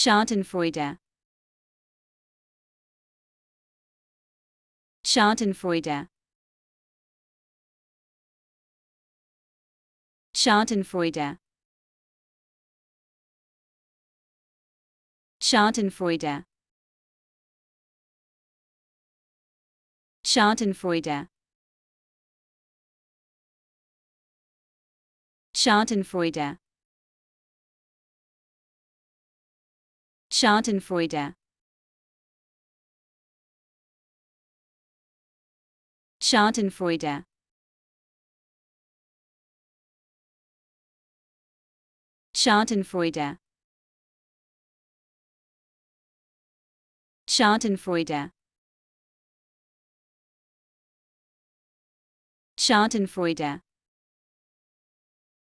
Schadenfreude. Schadenfreude. Schadenfreude. Schadenfreude. Schadenfreude. Schadenfreude. Schadenfreude. Schadenfreude. Schadenfreude. Schadenfreude. Schadenfreude.